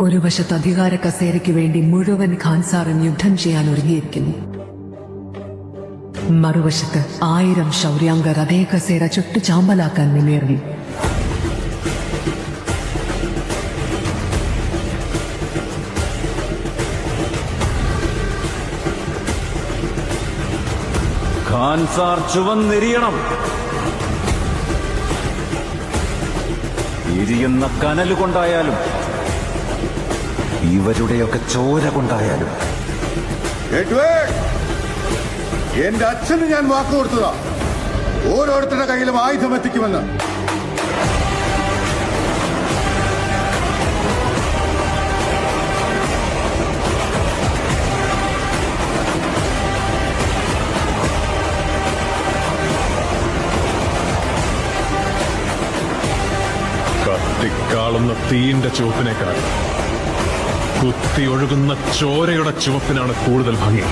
ഒരു വശത്ത് അധികാര കസേരയ്ക്ക് വേണ്ടി മുഴുവൻ ഖാൻസാറും യുദ്ധം ചെയ്യാൻ ഒരുങ്ങിയിരിക്കുന്നു. മറുവശത്ത് 1000 ശൗര്യാംഗർ അതേ കസേര ചുട്ടുചാമ്പലാക്കാൻ മുന്നേറി. ഖാൻസാർ ചുവന്നെരിയണം. എരിയുന്ന കനലുകൊണ്ടായാലും ഇവരുടെയൊക്കെ ചോര കൊണ്ടായാലും. എന്റെ അച്ഛന് ഞാൻ വാക്ക് കൊടുത്തതാ, ഓരോരുത്തരുടെ കയ്യിലും ആയുധം എത്തിക്കുമെന്ന്. കത്തിക്കാളുന്ന തീയിന്റെ ചുവപ്പിനേക്കാൾ കുത്തി ഒഴുകുന്ന ചോരയുടെ ചുവപ്പിനാണ് കൂടുതൽ ഭംഗി.